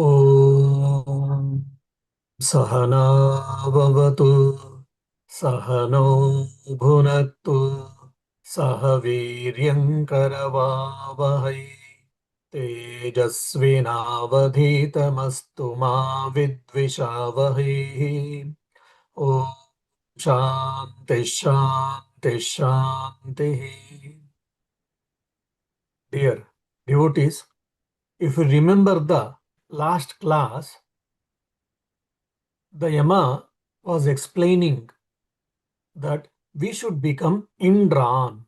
Om Sahanavavatu Sahano Bhunaktu Sahaviryankaravavahai Tejasvinavadhitamastu ma vidvishavahai. Om Shanti Shanti Shanti. Dear devotees, if you remember the last class, the Yama was explaining that we should become Indran,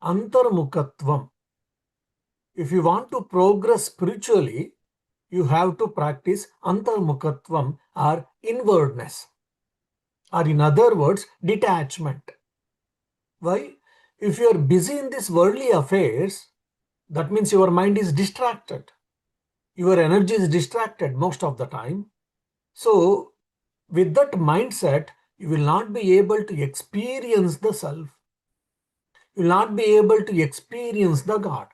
Antarmukhatvam. If you want to progress spiritually, you have to practice Antarmukhatvam or inwardness, or in other words, detachment. Why? If you are busy in these worldly affairs, that means your mind is distracted. Your energy is distracted most of the time. So, with that mindset, you will not be able to experience the self. You will not be able to experience the God.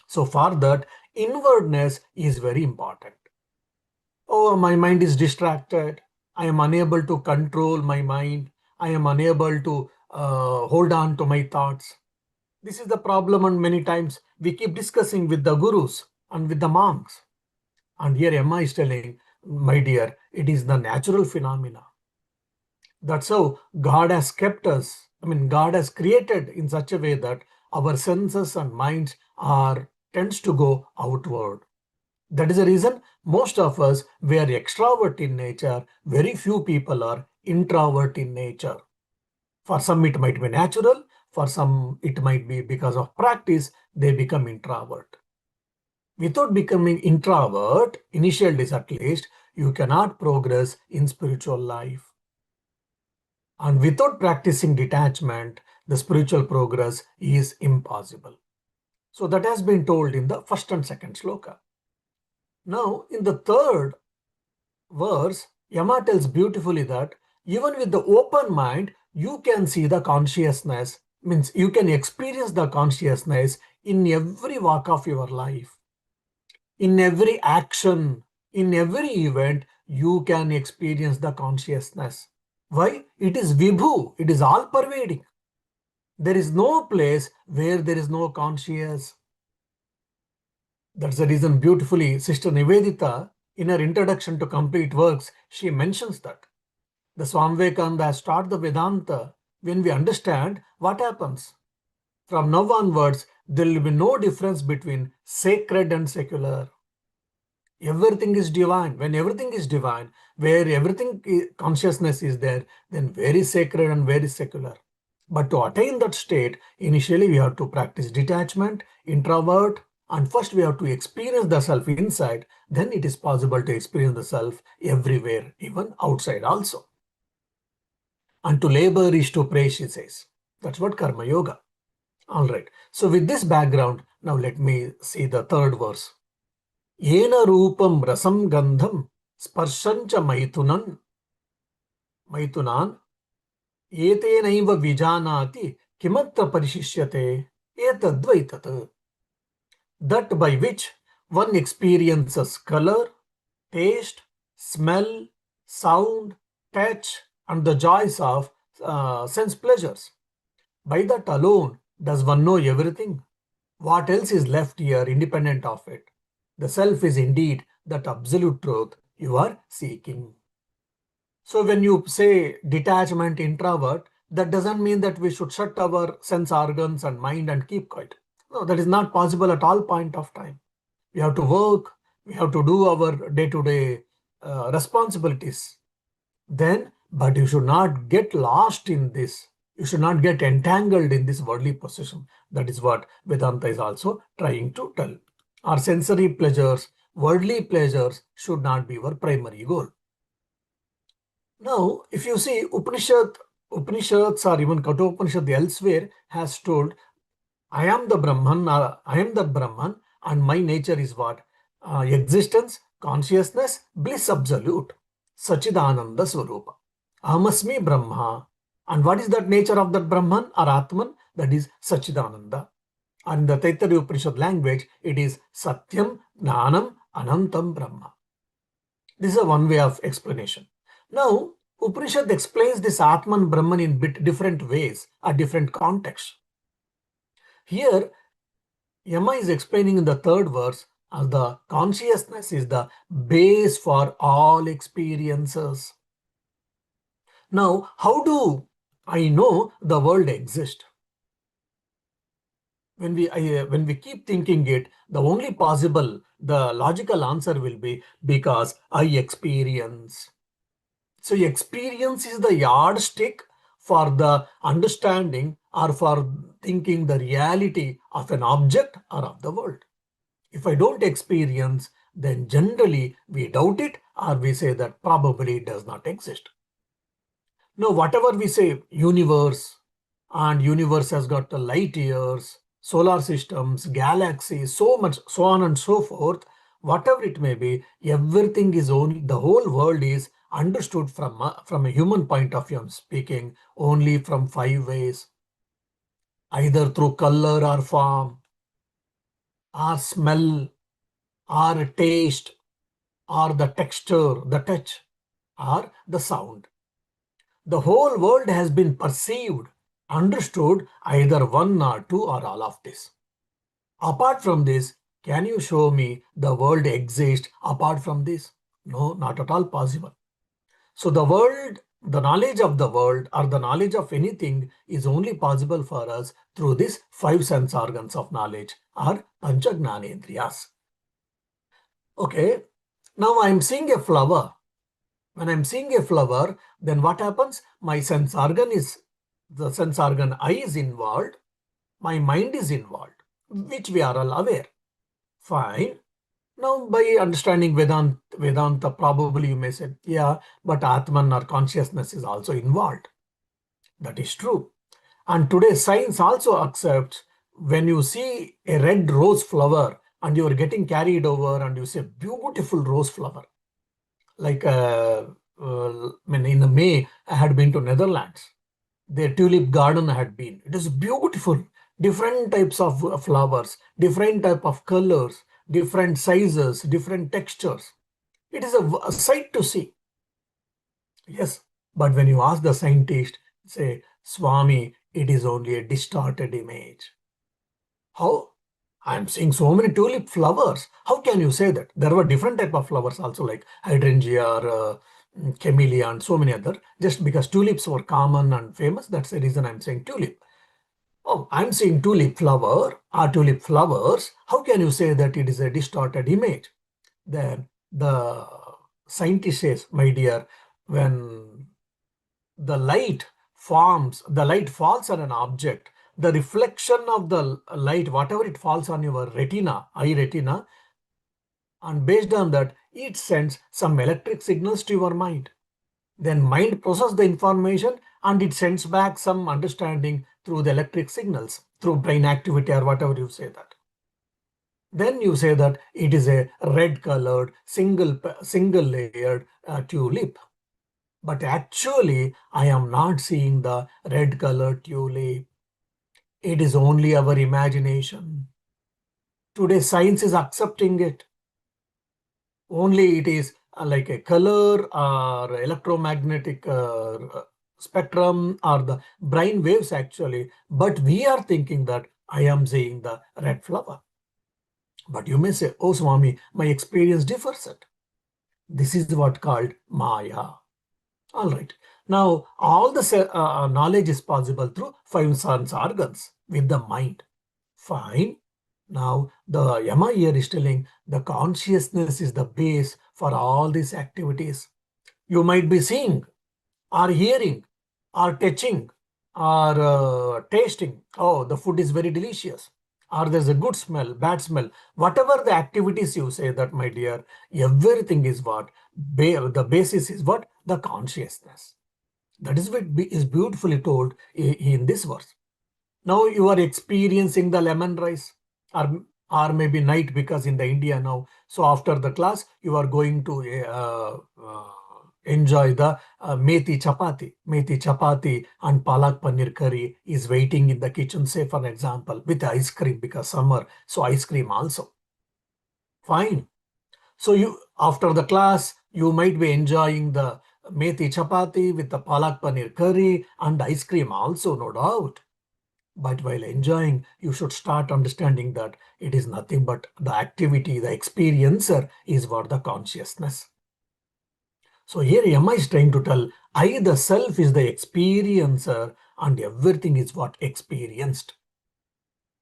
So for that, inwardness is very important. Oh, my mind is distracted. I am unable to control my mind. I am unable to hold on to my thoughts. This is the problem, and many times we keep discussing with the gurus and with the monks. And here Emma is telling, my dear, it is the natural phenomena. That's how God has kept us. God has created in such a way that our senses and minds tends to go outward. That is the reason most of us, we are extrovert in nature. Very few people are introvert in nature. For some, it might be natural. For some, it might be because of practice, they become introvert. Without becoming introvert, initial days at least, you cannot progress in spiritual life. And without practicing detachment, the spiritual progress is impossible. So that has been told in the first and second sloka. Now, in the third verse, Yama tells beautifully that even with the open mind, you can see the consciousness, means you can experience the consciousness in every walk of your life. In every action, in every event, you can experience the consciousness. Why? It is vibhu, it is all pervading. There is no place where there is no conscious. That's the reason beautifully Sister Nivedita, in her introduction to complete works, she mentions that. The Swami Vivekananda has taught the Vedanta. When we understand, what happens? From now onwards, there will be no difference between sacred and secular. Everything is divine. When everything is divine, where consciousness is there, then very sacred and very secular. But to attain that state, initially we have to practice detachment, introvert, and first we have to experience the self inside. Then it is possible to experience the self everywhere, even outside also. And to labor is to pray, she says. That's what Karma Yoga. All right. So with this background, now let me see the third verse. Yena rūpaṃ rasaṃ gandhaṃ sparśāg maithunān etenaiva vijānāti kimatra pariśiṣyate etadvai. That by which one experiences color, taste, smell, sound, touch, and the joys of sense pleasures. By that alone does one know everything. What else is left here independent of it? The self is indeed that absolute truth you are seeking. So when you say detachment, introvert, that doesn't mean that we should shut our sense organs and mind and keep quiet. No, that is not possible at all point of time. We have to work, we have to do our day-to-day responsibilities. But you should not get lost in this. You should not get entangled in this worldly possession. That is what Vedanta is also trying to tell. Our sensory pleasures, worldly pleasures should not be our primary goal. Now, if you see Upanishads or even Kathopanishad elsewhere has told, I am the Brahman, I am that Brahman, and my nature is what? Existence, consciousness, bliss absolute, Sachidananda Swarupa. Ahamasmi Brahma. And what is that nature of that Brahman or Atman? That is Sachidananda. And in the Taittiriya Upanishad language, it is Satyam, Jnanam, anantam Brahma. This is one way of explanation. Now, Upanishad explains this Atman Brahman in different ways or different contexts. Here, Yama is explaining in the third verse as the consciousness is the base for all experiences. Now, how do I know the world exists? When we keep thinking it, the only possible, the logical answer will be because I experience. So experience is the yardstick for the understanding or for thinking the reality of an object or of the world. If I don't experience, then generally we doubt it or we say that probably it does not exist. Now, whatever we say, universe, and universe has got the light years, solar systems, galaxies, so much, so on and so forth, whatever it may be, everything is only, the whole world is understood from a human point of view, I'm speaking, only from 5 ways. Either through color or form, or smell, or taste, or the texture, the touch, or the sound. The whole world has been perceived, understood, either one or two or all of this. Apart from this, can you show me the world exists apart from this? No, not at all possible. So the world, the knowledge of the world or the knowledge of anything is only possible for us through these 5 sense organs of knowledge or pancha gnanendriyas. Okay, now I am seeing a flower. When I'm seeing a flower, then what happens? My sense organ is, the sense organ eye is involved, my mind is involved, which we are all aware. Fine. Now, by understanding Vedanta, probably you may say, yeah, but Atman or consciousness is also involved. That is true. And today science also accepts when you see a red rose flower and you are getting carried over and you say, beautiful rose flower. Like in May, I had been to Netherlands. Their tulip garden had been. It is beautiful. Different types of flowers, different type of colors, different sizes, different textures. It is a sight to see. Yes, but when you ask the scientist, say, Swami, it is only a distorted image. How? I'm seeing so many tulip flowers. How can you say that? There were different type of flowers also, like hydrangea or camellia and so many other. Just because tulips were common and famous, that's the reason I'm saying tulip. Oh, I'm seeing tulip flower or tulip flowers. How can you say that it is a distorted image? Then the scientist says, my dear, when the light falls on an object, the reflection of the light, whatever it falls on your retina, eye retina, and based on that, it sends some electric signals to your mind. Then mind processes the information and it sends back some understanding through the electric signals, through brain activity or whatever you say that. Then you say that it is a red colored, single layered tulip. But actually, I am not seeing the red colored tulip. It is only our imagination. Today, science is accepting it. Only it is like a color or electromagnetic spectrum or the brain waves actually. But we are thinking that I am seeing the red flower. But you may say, oh Swami, my experience differs it. This is what called Maya. All right. Now, all the knowledge is possible through 5 sense organs with the mind. Fine. Now, the Yama here is telling the consciousness is the base for all these activities. You might be seeing or hearing or touching or tasting. Oh, the food is very delicious. Or there's a good smell, bad smell. Whatever the activities you say that, my dear, everything is what? The basis is what? The consciousness. That is what is beautifully told in this verse. Now you are experiencing the lemon rice or maybe night, because in the India now, so after the class, you are going to enjoy the methi chapati and palak paneer curry is waiting in the kitchen, say for example, with ice cream because summer, so ice cream also. Fine. So you, after the class, you might be enjoying the methi chapati with the palak paneer curry and ice cream also, no doubt. But while enjoying, you should start understanding that it is nothing but the activity, the experiencer is what the consciousness. So here Yama is trying to tell, I, the self, is the experiencer and everything is what experienced.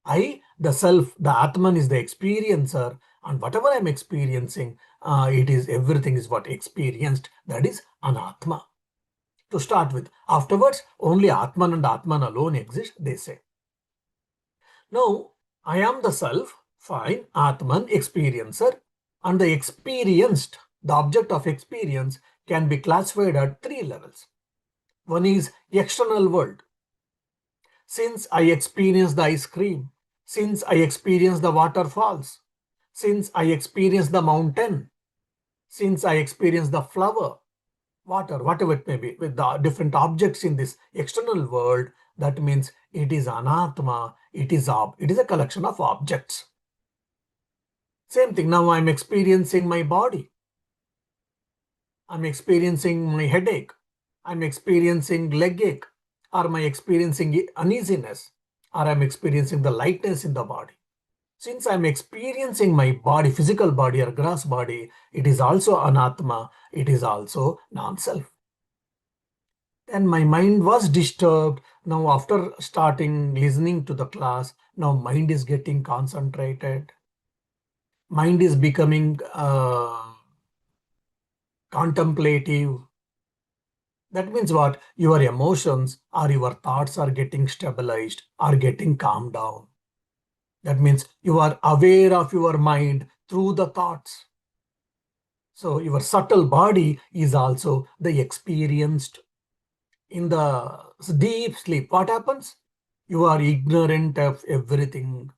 I, the self, the Atman is the experiencer, and whatever I'm experiencing, everything is what experienced. That is anatma. To start with. Afterwards, only Atman and Atman alone exist, they say. Now, I am the self, fine, Atman, experiencer, and the experienced, the object of experience, can be classified at three levels. One is external world. Since I experience the ice cream, since I experience the waterfalls, since I experience the mountain, since I experience the flower, water, whatever it may be, with the different objects in this external world, that means it is anatma, it is a collection of objects. Same thing, now I'm experiencing my body. I'm experiencing my headache. I'm experiencing leg ache. Or am I experiencing uneasiness? Or I'm experiencing the lightness in the body. Since I'm experiencing my body, physical body or gross body, it is also anatma, it is also non-self. Then my mind was disturbed. Now after starting listening to the class, now mind is getting concentrated. Mind is becoming contemplative. That means what? Your emotions or your thoughts are getting stabilized, are getting calmed down. That means you are aware of your mind through the thoughts. So your subtle body is also the experienced. In the deep sleep, what happens? You are ignorant of everything.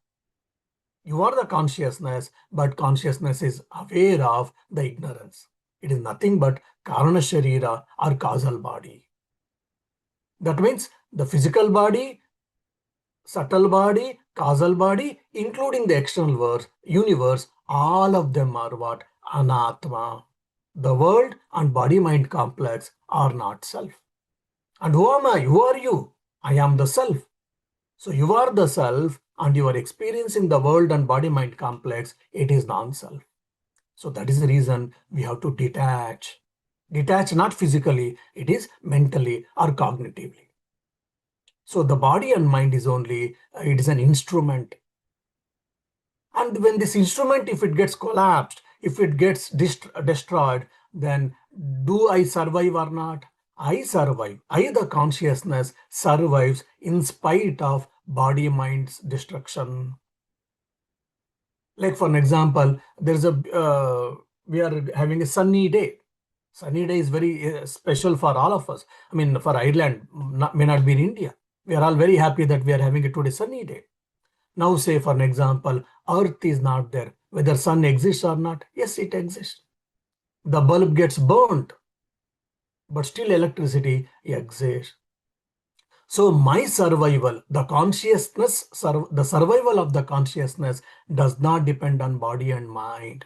You are the consciousness, but consciousness is aware of the ignorance. It is nothing but karana sharira or causal body. That means the physical body, subtle body, causal body, including the external universe, all of them are what? Anatma. The world and body-mind complex are not self. And who am I? Who are you? I am the self. So you are the self and you are experiencing the world and body-mind complex. It is non-self. So that is the reason we have to detach. Detach not physically, it is mentally or cognitively. So the body and mind is only, it is an instrument. And when this instrument, if it gets collapsed, if it gets destroyed, then do I survive or not? I survive. I, the consciousness, survives in spite of body-mind's destruction. Like for an example, we are having a sunny day. Sunny day is very special for all of us. I mean, for Ireland, may not be in India. We are all very happy that we are having a today sunny day. Now say for an example, Earth is not there. Whether sun exists or not, yes, it exists. The bulb gets burnt, but still electricity exists. So my survival, the consciousness, the survival of the consciousness does not depend on body and mind.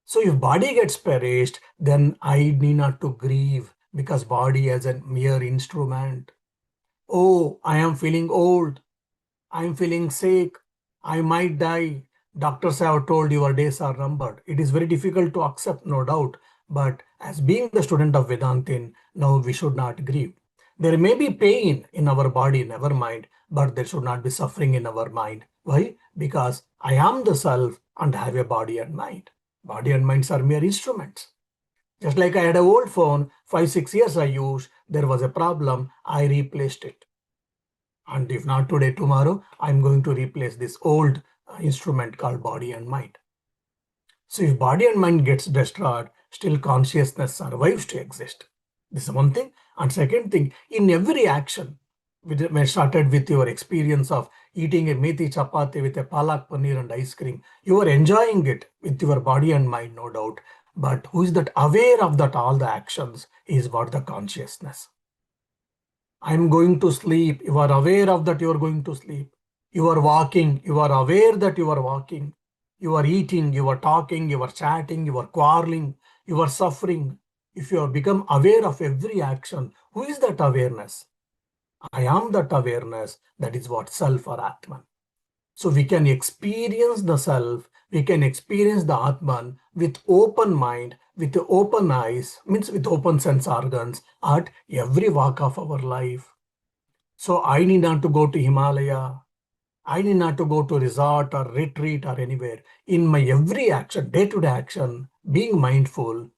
So if body gets perished, then I need not to grieve because body is a mere instrument. Oh, I am feeling old. I am feeling sick. I might die. Doctors have told your days are numbered. It is very difficult to accept, no doubt. But as being the student of Vedantin, now we should not grieve. There may be pain in our body, never mind, but there should not be suffering in our mind. Why? Because I am the self and have a body and mind. Body and minds are mere instruments. Just like I had an old phone, 5-6 years I used, there was a problem, I replaced it. And if not today, tomorrow, I'm going to replace this old instrument called body and mind. So if body and mind gets destroyed, still consciousness survives to exist. This is one thing. And second thing, in every action, when I started with your experience of eating a methi chapati with a palak paneer and ice cream, you are enjoying it with your body and mind, no doubt. But who is that aware of that all the actions is what the consciousness. I'm going to sleep. You are aware of that you are going to sleep. You are walking. You are aware that you are walking. You are eating, you are talking, you are chatting, you are quarreling, you are suffering. If you have become aware of every action, who is that awareness? I am that awareness. That is what self or Atman. So we can experience the self, we can experience the Atman with open mind, with open eyes, means with open sense organs at every walk of our life. So I need not to go to Himalaya. I need not to go to resort or retreat or anywhere. In my every action, day-to-day action, being mindful,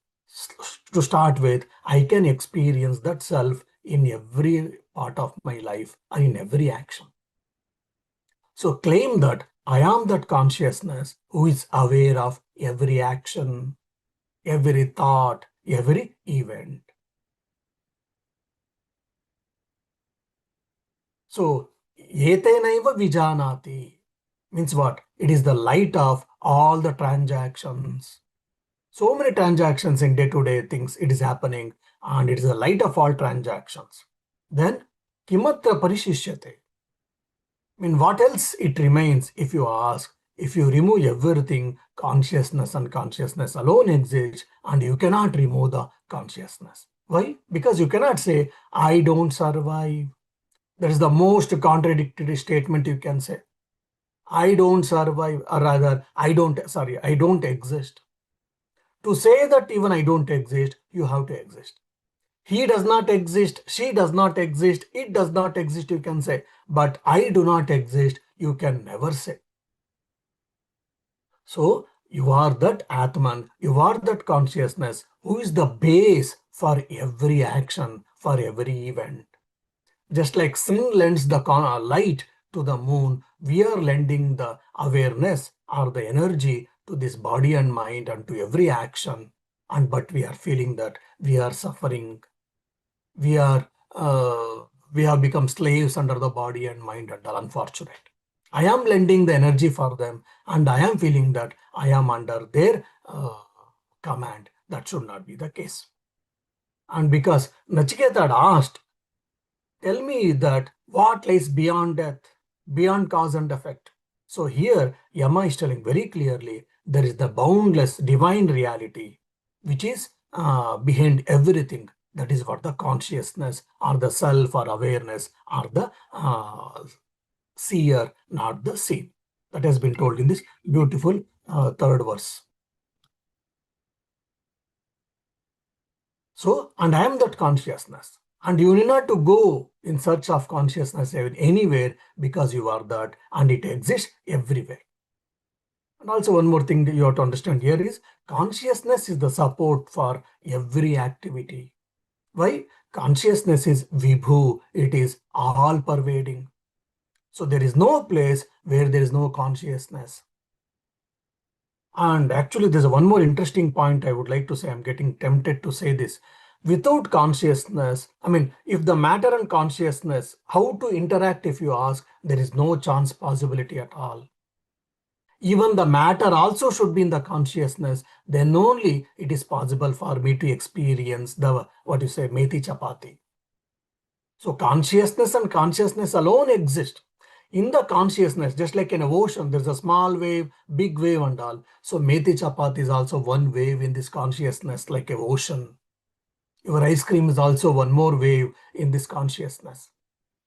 to start with, I can experience that self in every part of my life and in every action. So claim that I am that consciousness who is aware of every action, every thought, every event. So etenaiva vijānāti means what? It is the light of all the transactions. So many transactions in day-to-day things it is happening, and it is the light of all transactions. Then kimatra pariśiṣyate. I mean, what else it remains if you ask? If you remove everything, consciousness and consciousness alone exist, and you cannot remove the consciousness. Why? Because you cannot say, I don't survive. That is the most contradictory statement you can say. I don't survive, or rather, I don't exist. To say that even I don't exist, you have to exist. He does not exist, she does not exist, it does not exist, you can say. But I do not exist, you can never say. So you are that ātmānaṃ, you are that consciousness who is the base for every action, for every event. Just like sun lends the light to the moon, we are lending the awareness or the energy to this body and mind and to every action. But we are feeling that we are suffering. We have become slaves under the body and mind and are unfortunate. I am lending the energy for them, and I am feeling that I am under their command. That should not be the case. And because Nachiketa had asked, tell me that what lies beyond death, beyond cause and effect. So here Yama is telling very clearly there is the boundless divine reality which is behind everything. That is what the consciousness or the self or awareness or the seer, not the seen. That has been told in this beautiful third verse. So, and I am that consciousness. And you need not to go in search of consciousness anywhere because you are that and it exists everywhere. And also one more thing that you have to understand here is consciousness is the support for every activity. Why? Consciousness is vibhu, it is all pervading. So there is no place where there is no consciousness. And actually there's one more interesting point I would like to say. I'm getting tempted to say this. Without consciousness, I mean, if the matter and consciousness, how to interact if you ask, there is no chance possibility at all. Even the matter also should be in the consciousness, then only it is possible for me to experience the, what you say, methi chapati. So consciousness and consciousness alone exist. In the consciousness, just like in an ocean, there's a small wave, big wave and all. So methi chapati is also one wave in this consciousness, like an ocean. Your ice cream is also one more wave in this consciousness.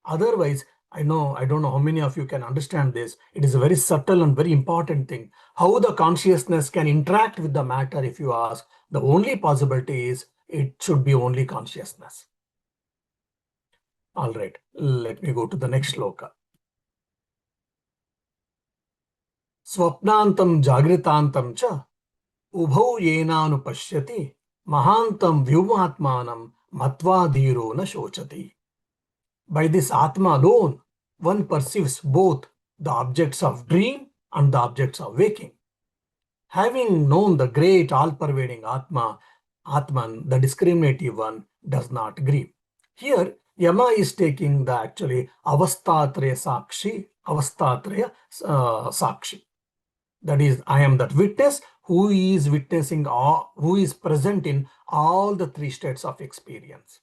Otherwise, I don't know how many of you can understand this. It is a very subtle and very important thing. How the consciousness can interact with the matter, if you ask, the only possibility is it should be only consciousness. All right, let me go to the next shloka. Svapnāntaṃ jāgaritāntaṃ cha cobhau yenānupaśyati mahāntaṃ vibhumātmānaṃ matvā dhīro na śocati. By this Atma alone, one perceives both the objects of dream and the objects of waking. Having known the great all-pervading Atman, the discriminative one, does not grieve. Here, Yama is taking the actually avasthatraya sakshi. That is, I am that witness who is witnessing all, who is present in all the three states of experience.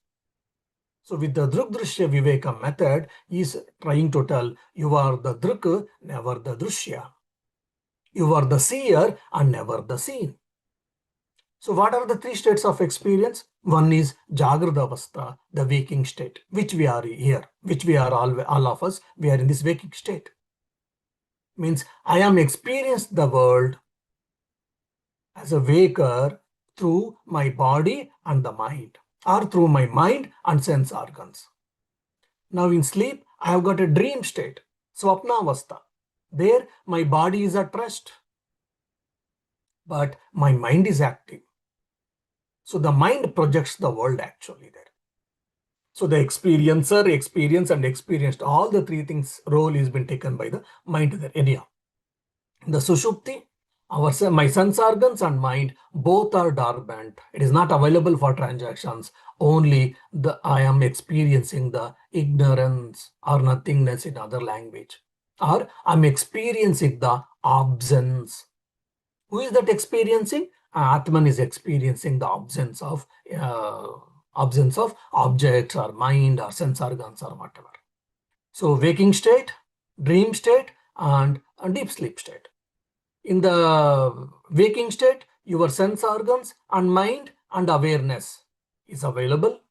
So with the druk-drishya viveka method, he is trying to tell you are the druk, never the drishya. You are the seer and never the seen. So what are the three states of experience? One is Jagrita, the waking state, which we are here, which we are all of us, we are in this waking state. Means I am experienced the world as a waker through my body and the mind, or through my mind and sense organs. Now in sleep, I have got a dream state, svapnāvasta. There my body is at rest, but my mind is active. So the mind projects the world actually there. So the experiencer, experienced and experienced, all the three things role is been taken by the mind there. Anyhow, the sushupti, my sense organs and mind both are dormant. It is not available for transactions. Only I am experiencing the ignorance or nothingness in other language, or I'm experiencing the absence. Who is that experiencing? ātmānaṃ is experiencing the absence of objects or mind or sense organs or whatever. So waking state, dream state, and deep sleep state. In the waking state, your sense organs and mind and awareness is available.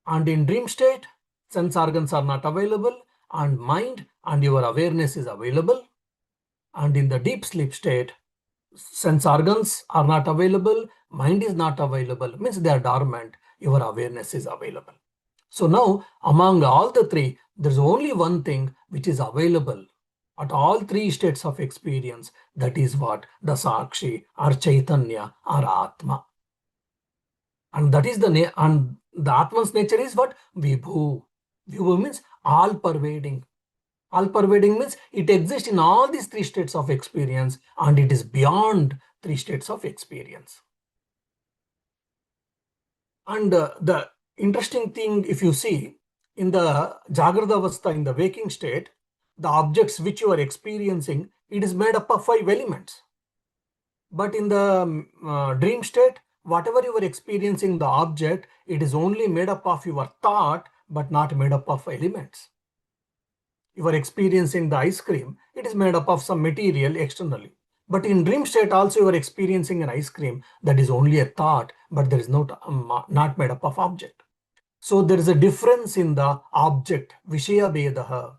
And in dream state, sense organs are not available, and mind and your awareness is available. And in the deep sleep state, sense organs are not available, mind is not available, means they are dormant, your awareness is available. So now, among all the three, there's only one thing which is available at all three states of experience. That is what? The Sakshi or Chaitanya or Atma. And that is the Atman's nature is what? Vibhu. Vibhu means all pervading. All pervading means it exists in all these three states of experience, and it is beyond three states of experience. And the interesting thing, if you see, in the Jagrita, in the waking state, the objects which you are experiencing, it is made up of 5 elements. But in the dream state, whatever you are experiencing the object, it is only made up of your thought, but not made up of elements. You are experiencing the ice cream, it is made up of some material externally. But in dream state also you are experiencing an ice cream that is only a thought, but there is not made up of object. So there is a difference in the object, Vishaya Vedaha.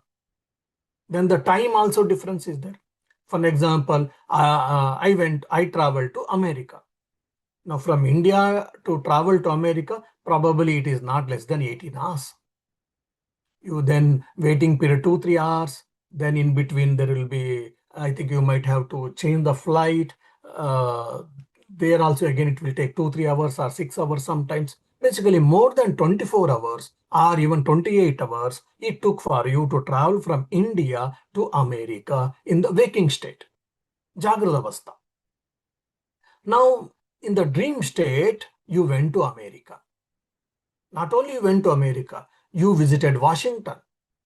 Then the time also difference is there. For example, I traveled to America. Now from India to travel to America, probably it is not less than 18 hours. You then waiting period 2-3 hours. Then in between there will be, I think you might have to change the flight. There also again it will take 2-3 hours or 6 hours sometimes. Basically more than 24 hours or even 28 hours it took for you to travel from India to America in the waking state, Jagrita. Now in the dream state you went to America. Not only you went to America, you visited Washington,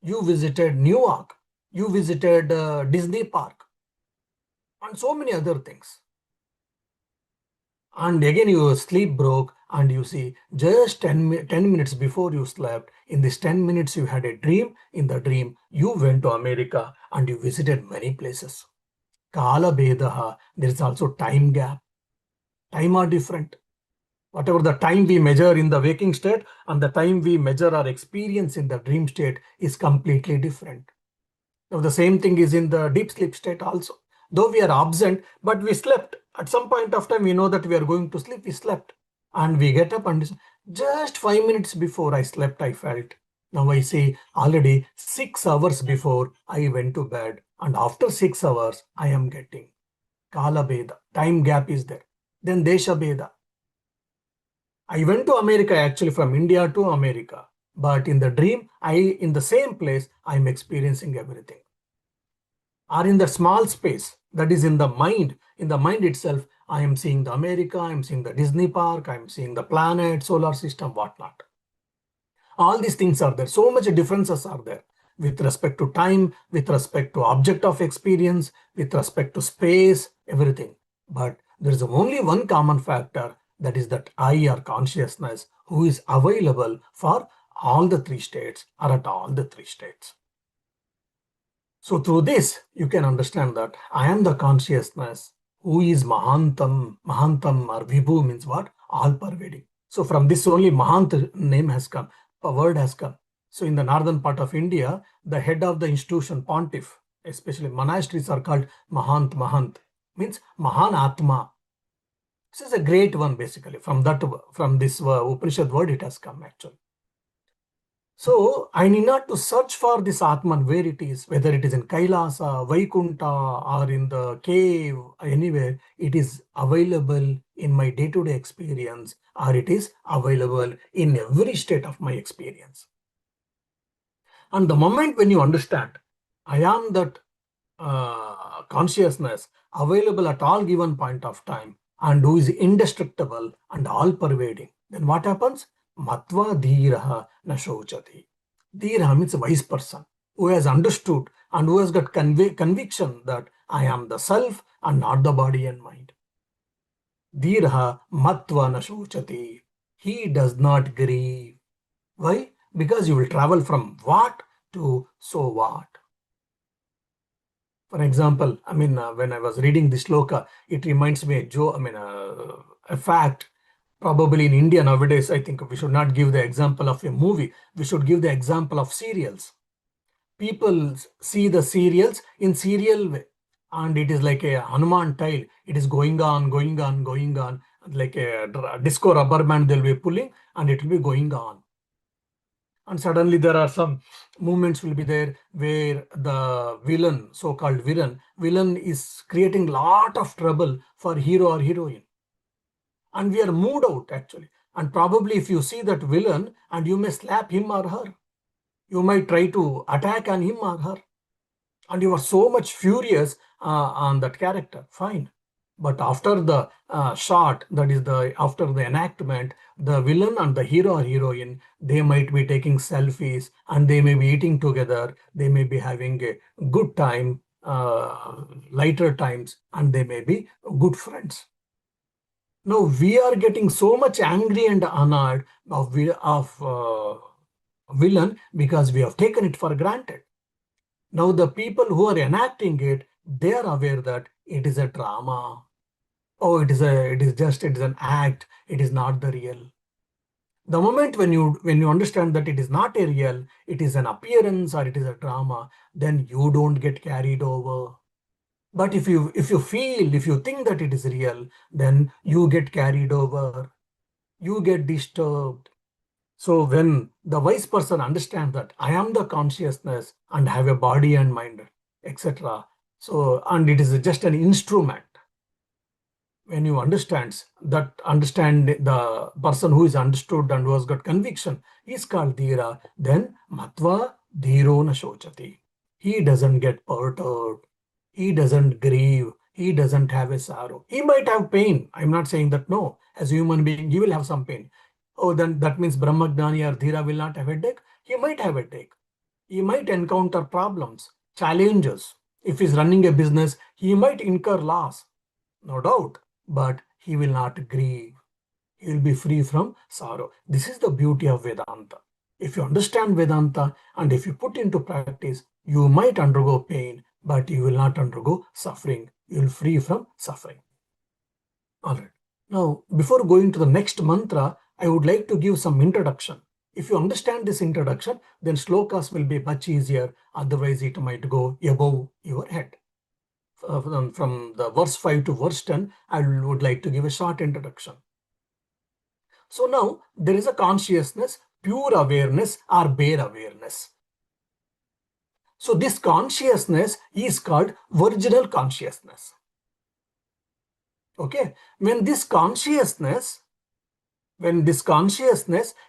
you visited New York, you visited Disney Park, and so many other things. And again your sleep broke, and you see just 10 minutes before you slept, in this 10 minutes you had a dream. In the dream you went to America and you visited many places. Kala Bedaha, there is also time gap. Time are different. Whatever the time we measure in the waking state and the time we measure our experience in the dream state is completely different. Now the same thing is in the deep sleep state also. Though we are absent, but we slept. At some point of time, we know that we are going to sleep, we slept. And we get up and just 5 minutes before I slept, I felt. Now I say already 6 hours before I went to bed. And after 6 hours, I am getting Kala Beda. Time gap is there. Then Desha Beda. I went to America actually from India to America. But in the dream, in the same place, I am experiencing everything. Or in the small space, that is in the mind itself, I am seeing the America, I am seeing the Disney park, I am seeing the planet, solar system, whatnot. All these things are there. So much differences are there with respect to time, with respect to object of experience, with respect to space, everything. But there is only one common factor, that is that I or consciousness who is available for all the three states or at all the three states. So through this, you can understand that I am the consciousness who is mahāntaṃ. Mahāntaṃ or vibhu means what? All pervading. So from this only mahānt name has come, a word has come. So in the northern part of India, the head of the institution, pontiff, especially monasteries are called mahānt, means mahan atma. This is a great one basically. From this Upanishad word it has come actually. So I need not to search for this Atman where it is, whether it is in Kailasa, Vaikunta, or in the cave, anywhere. It is available in my day-to-day experience, or it is available in every state of my experience. And the moment when you understand, I am that consciousness available at all given point of time and who is indestructible and all pervading, then what happens? Matvā dhīro na śocati. Dhīra means a wise person who has understood and who has got conviction that I am the self and not the body and mind. Dhīro matvā na śocati. He does not grieve. Why? Because you will travel from what to so what. For example, when I was reading this sloka, it reminds me a fact. Probably in India nowadays, I think we should not give the example of a movie. We should give the example of serials. People see the serials in serial way. And it is like a Hanuman tile. It is going on. Like a disco rubber band they'll be pulling and it will be going on. And suddenly there are some movements will be there where the villain, so-called villain is creating lot of trouble for hero or heroine. And we are moved out actually. And probably if you see that villain and you may slap him or her, you might try to attack on him or her. And you are so much furious on that character, fine. But after the shot, that is after the enactment, the villain and the hero or heroine, they might be taking selfies and they may be eating together. They may be having a good time, lighter times, and they may be good friends. Now we are getting so much angry and annoyed of villain because we have taken it for granted. Now the people who are enacting it, they are aware that it is a drama. Oh, it is an act. It is not the real. The moment when you understand that it is not a real, it is an appearance or it is a drama, then you don't get carried over. But if you think that it is real, then you get carried over. You get disturbed. So when the wise person understands that I am the consciousness and have a body and mind, etc. And it is just an instrument. When you understand the person who is understood and who has got conviction is called dhīra, then matvā dhīro na śocati. He doesn't get perturbed. He doesn't grieve. He doesn't have a sorrow. He might have pain. I'm not saying that no. As a human being, he will have some pain. Oh, then that means Brahmagnani or Dhira will not have a headache. He might have a headache. He might encounter problems, challenges. If he's running a business, he might incur loss, no doubt, but he will not grieve. He will be free from sorrow. This is the beauty of Vedanta. If you understand Vedanta and if you put into practice, you might undergo pain, but you will not undergo suffering. You will free from suffering. All right. Now, before going to the next mantra, I would like to give some introduction. If you understand this introduction, then slokas will be much easier. Otherwise, it might go above your head. From the verse 5 to verse 10, I would like to give a short introduction. So now, there is a consciousness, pure awareness or bare awareness. So this consciousness is called virginal consciousness. Okay, when this consciousness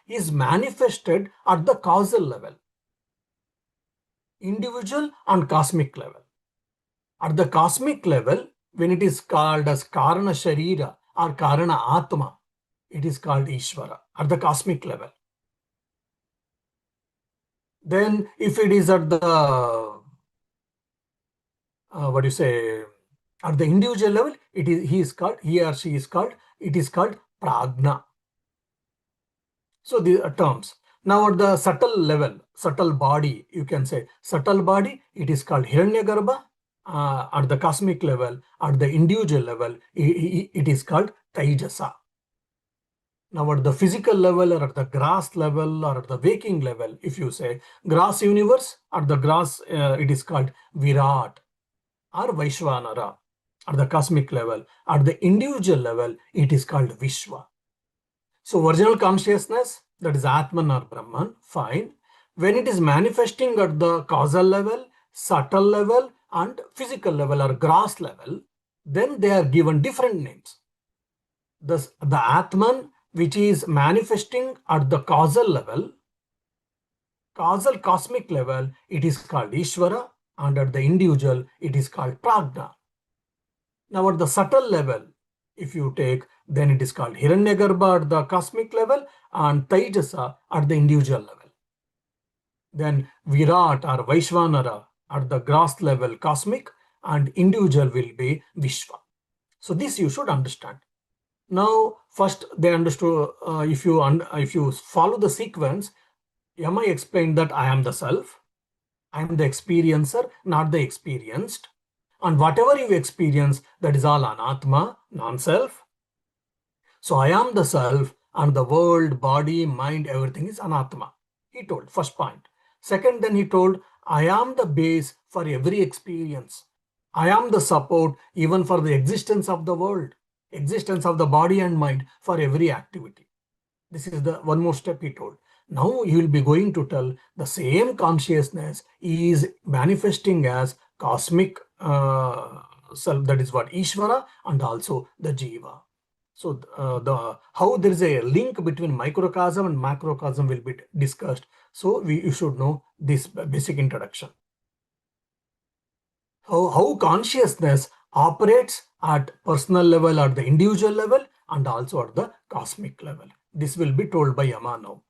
is manifested at the causal level, individual and cosmic level. At the cosmic level, when it is called as karana sharira or karana atma, it is called Ishvara at the cosmic level. Then if it is at the at the individual level, it is called prajna. So the terms. Now at the subtle level, subtle body, you can say subtle body, it is called Hiranyagarbha. At the cosmic level, at the individual level, it is called Taijasa. Now at the physical level, or at the grass level, or at the waking level, if you say grass universe, at the grass, it is called Virat or Vaishvanara. At the cosmic level, at the individual level, it is called Vishwa. So original consciousness, that is Atman or Brahman, fine. When it is manifesting at the causal level, subtle level, and physical level or grass level, then they are given different names. Thus, the Atman, which is manifesting at the causal level, causal cosmic level, it is called Ishvara, and at the individual, it is called Prajna. Now at the subtle level, if you take, then it is called Hiranyagarbha at the cosmic level and Taijasa at the individual level. Then Virat or Vaishvanara at the gross level cosmic and individual will be Vishwa. So this you should understand. Now first they understood, if you follow the sequence, Yama explained that I am the self, I am the experiencer, not the experienced. And whatever you experience, that is all anatma, non-self. So I am the self, and the world, body, mind, everything is anatma. He told, first point. Second, then he told, I am the base for every experience. I am the support even for the existence of the world, existence of the body and mind for every activity. This is the one more step he told. Now he will be going to tell the same consciousness is manifesting as cosmic self, that is what Ishvara, and also the Jiva. So how there is a link between microcosm and macrocosm will be discussed. So you should know this basic introduction. How consciousness operates at personal level, at the individual level, and also at the cosmic level. This will be told by Yama now.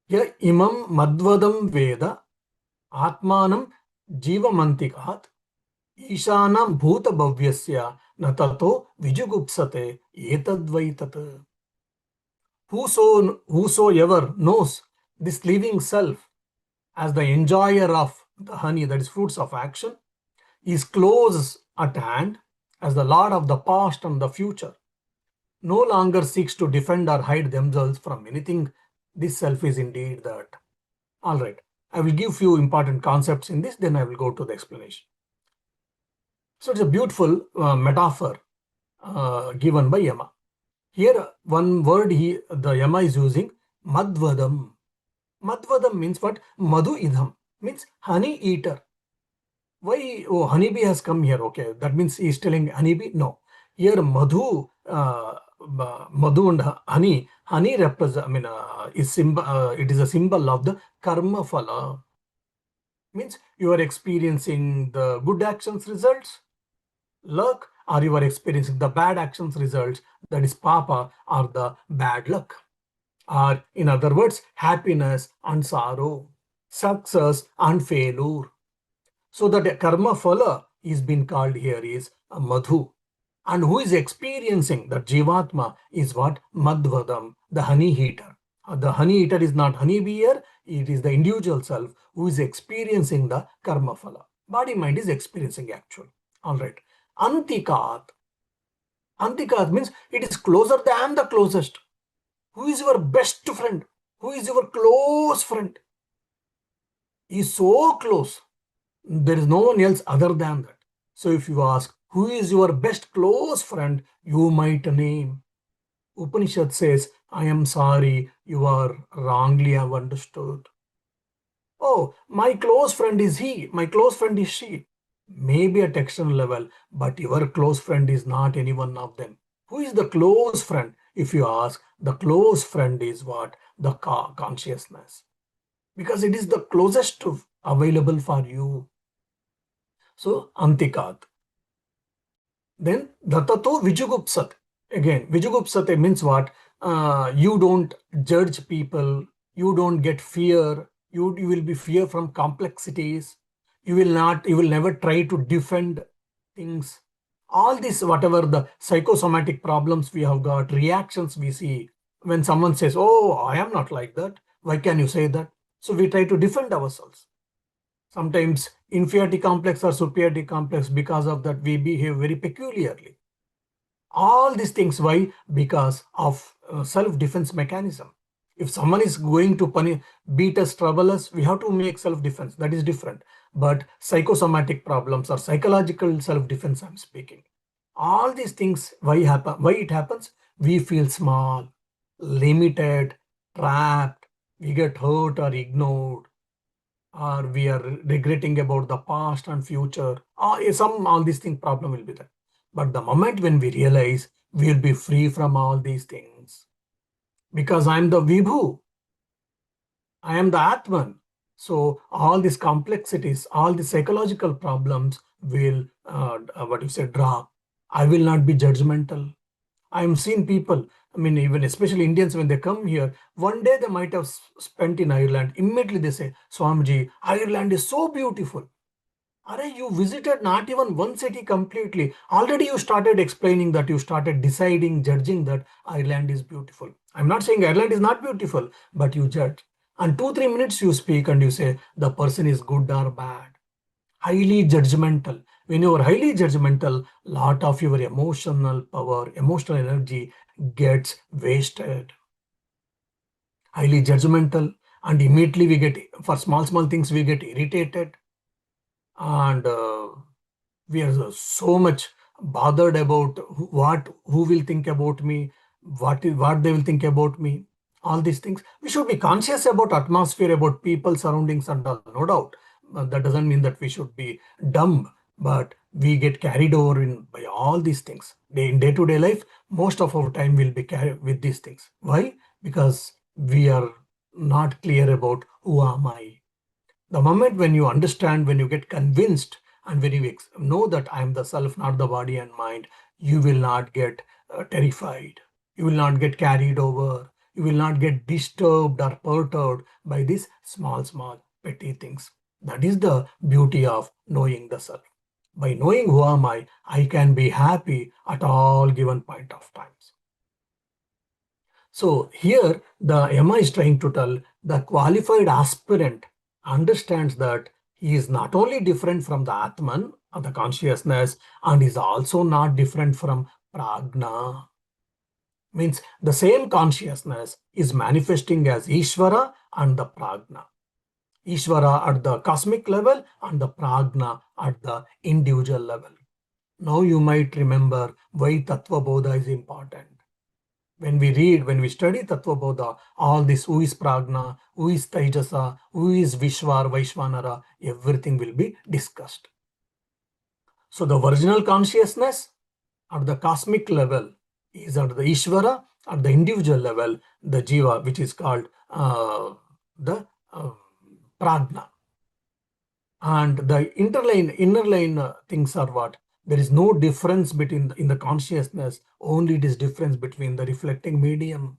Here, imaṃ madhvadaṃ veda, ātmānaṃ jīvamantikāt, īśānaṃ bhūtabhavyasya na tato vijugupsate etadvai tat. Whosoever knows this living self as the enjoyer of the honey, that is fruits of action, is close at hand as the Lord of the past and the future, no longer seeks to defend or hide themselves from anything. This self is indeed that. All right, I will give few important concepts in this, then I will go to the explanation. So it's a beautiful metaphor given by Yama. Here, one word the Yama is using, madhvadaṃ. Madhvadaṃ means what? Madhu idham, means honey eater. Why honeybee has come here? Okay, that means he is telling honeybee? No. Here madhu, madhu and honey represent, it is a symbol of the karma phala. Means you are experiencing the good actions results, luck, or you are experiencing the bad actions results, that is papa, or the bad luck. Or in other words, happiness and sorrow, success and failure. So that karma phala is being called here is a madhu. And who is experiencing that jivatma is what? Madhvadaṃ, the honey eater. The honey eater is not honeybee here, it is the individual self who is experiencing the karma phala. Body mind is experiencing actual. All right. Antikāt. Antikāt means it is closer than the closest. Who is your best friend? Who is your close friend? He is so close. There is no one else other than that. So if you ask, who is your best close friend, you might name. Upanishad says, I am sorry, you are wrongly have understood. Oh, my close friend is he, my close friend is she. Maybe at external level, but your close friend is not any one of them. Who is the close friend? If you ask, the close friend is what? The consciousness. Because it is the closest available for you. So, antikāt. Then, datato vijugupsat. Again, vijugupsate means what? You don't judge people. You don't get fear. You will be fear from complexities. You will never try to defend things. All this, whatever the psychosomatic problems we have got, reactions we see when someone says, oh, I am not like that. Why can you say that? So we try to defend ourselves. Sometimes inferiority complex or superiority complex, because of that we behave very peculiarly. All these things, why? Because of self-defense mechanism. If someone is going to beat us, trouble us, we have to make self-defense. That is different. But psychosomatic problems or psychological self-defense, I'm speaking. All these things, why it happens? We feel small, limited, trapped, we get hurt or ignored, or we are regretting about the past and future. All these things problem will be there. But the moment when we realize we'll be free from all these things, because I am the vibhu, I am the ātmānaṃ. So all these complexities, all the psychological problems will, drop. I will not be judgmental. I am seeing people, I mean, even especially Indians, when they come here, one day they might have spent in Ireland. Immediately they say, Swamiji, Ireland is so beautiful. Are you visited not even one city completely? Already you started explaining that, you started deciding, judging that Ireland is beautiful. I'm not saying Ireland is not beautiful, but you judge. And 2-3 minutes you speak and you say the person is good or bad. Highly judgmental. When you are highly judgmental, lot of your emotional power, emotional energy gets wasted. Highly judgmental, and immediately we get, for small things, we get irritated, and we are so much bothered about who will think about me, what they will think about me. All these things, we should be conscious about atmosphere, about people, surroundings, and all, no doubt. That doesn't mean that we should be dumb, but we get carried over by all these things. In day-to-day life, most of our time will be carried with these things. Why? Because we are not clear about who am I. The moment when you understand, when you get convinced, and when you know that I am the self, not the body and mind, you will not get terrified. You will not get carried over. You will not get disturbed or perturbed by these small, petty things. That is the beauty of knowing the self. By knowing who am I can be happy at all given point of times. So here the yama is trying to tell the qualified aspirant understands that he is not only different from the Atman, or the consciousness, and is also not different from prajna. Means the same consciousness is manifesting as Ishvara and the prajna. Ishvara at the cosmic level and the prajna at the individual level. Now you might remember why Tattva Bodha is important. When we study Tattva Bodha, all this, who is Prajna, who is Taijasa, who is Vishwar, Vaishvanara, everything will be discussed. So the original consciousness at the cosmic level is at the Ishvara, at the individual level, the Jiva, which is called the Prajna. And the inner line things are what? There is no difference in the consciousness, only it is difference between the reflecting medium.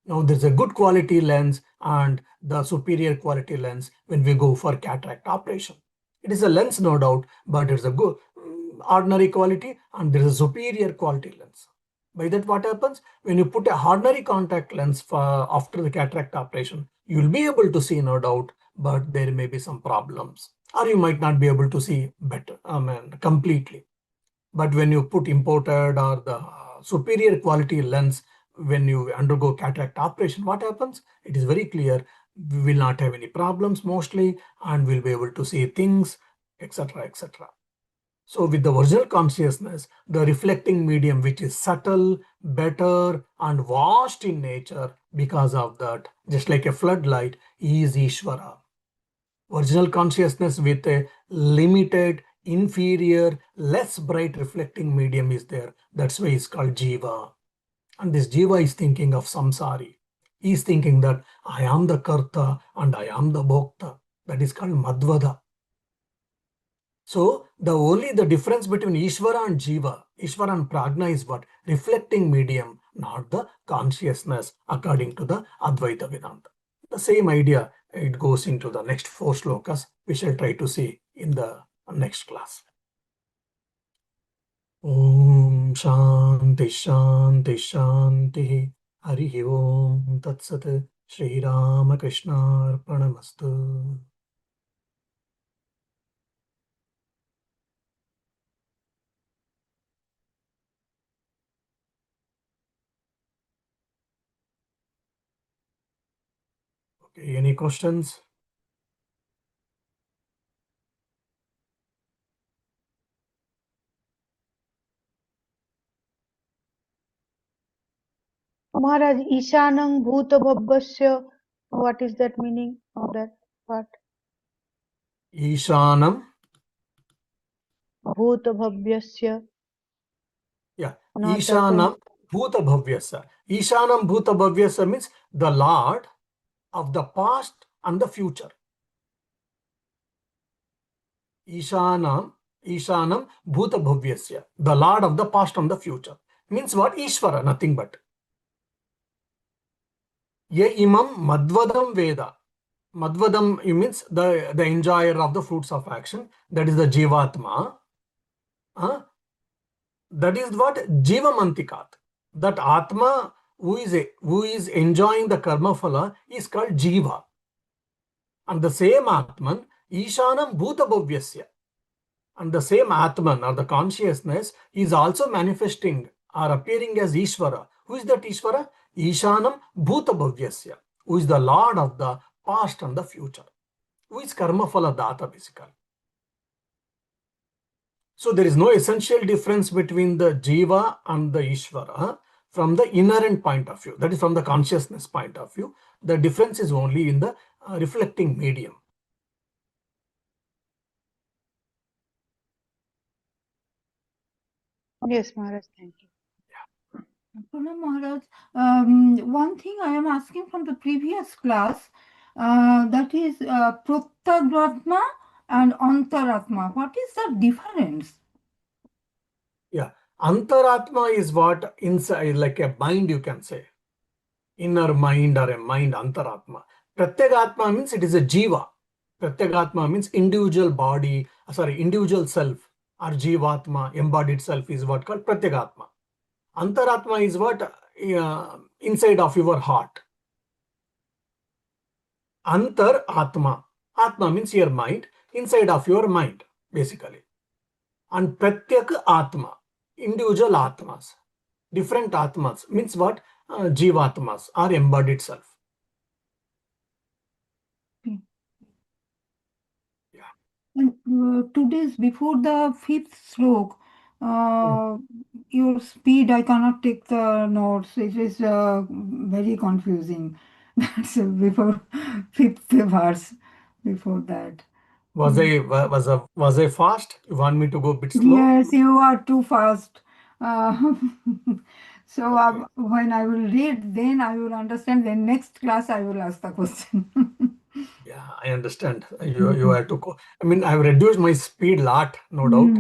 Now there's a good quality lens and the superior quality lens when we go for cataract operation. It is a lens, no doubt, but it's a good ordinary quality and there is a superior quality lens. By that, what happens? When you put a ordinary contact lens after the cataract operation, you will be able to see, no doubt, but there may be some problems, or you might not be able to see better, completely. But when you put imported or the superior quality lens, when you undergo cataract operation, what happens? It is very clear. We will not have any problems mostly, and we'll be able to see things, etc., etc. So with the original consciousness, the reflecting medium, which is subtle, better, and vast in nature, because of that, just like a floodlight, is Ishvara. Original consciousness with a limited, inferior, less bright reflecting medium is there. That's why it's called Jiva. And this Jiva is thinking of samsari. He is thinking that I am the karta and I am the bhokta. That is called madhvadaṃ. So the difference between Ishvara and Jiva, Ishvara and Prajna, is what? Reflecting medium, not the consciousness, according to the Advaita Vedanta. The same idea, it goes into the next 4 slokas. We shall try to see in the next class. Om Shanti Shanti Shanti Harihi Om Tat Sat Shri Ramakrishna Arpanamastu. Okay, any questions? Maharaj, īśānaṃ bhūtabhavyasya, what is that meaning of that part? īśānaṃ. Bhūtabhavyasya. Yeah, Not īśānaṃ bhūtabhavyasya. īśānaṃ bhūtabhavyasya means the Lord of the past and the future. īśānaṃ bhūtabhavyasya, the Lord of the past and the future. Means what? Ishvara, nothing but. Imaṃ madhvadaṃ veda. Madhvadaṃ means the enjoyer of the fruits of action. That is the jīvamantikāt. That is what? Jīvamantikāt. That ātmā who is enjoying the karma phala is called jiva. And the same ātmān, īśānaṃ bhūtabhavyasya. And the same ātmān or the consciousness is also manifesting or appearing as Ishvara. Who is that Ishvara? īśānaṃ bhūtabhavyasya, who is the Lord of the past and the future, who is karma phala data basically. So there is no essential difference between the jiva and the Ishvara from the inherent point of view. That is from the consciousness point of view. The difference is only in the reflecting medium. Yes, Maharaj, thank you. Maharaj, one thing I am asking from the previous class, that is pratyagratma and antaratma. What is the difference? Yeah, antaratma is what inside, like a mind, you can say. Inner mind or a mind, antaratma. Pratyagatma means it is a jiva. Pratyagatma means individual body, individual self, or jivatma, embodied self is what called pratyagatma. Antaratma is what? Inside of your heart. Antar atma. Atma means your mind, inside of your mind, basically. And pratyak atma, individual atmas. Different atmas means what? Jivatmas or embodied self. Yeah. And 2 days before the 5th slok, your speed, I cannot take the notes. It is very confusing. That's before 5th verse. Before that. Was I fast? You want me to go a bit slow? Yes, you are too fast. So Okay. when I will read, then I will understand. Then next class I will ask the question. Yeah, I understand. You have to go. I mean, I've reduced my speed a lot, no doubt,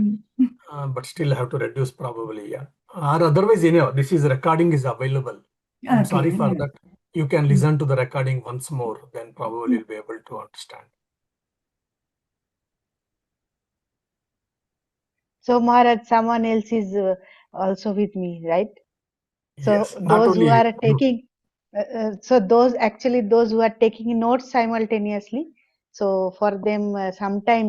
but still I have to reduce probably. Yeah. Or otherwise, this is recording is available. I'm sorry Okay, for yeah. that. You can listen to the recording once more, then probably you'll be able to understand. So, Maharaj, someone else is also with me, right? So Yes, not those who only are you. taking, those who are taking notes simultaneously. So for them, sometimes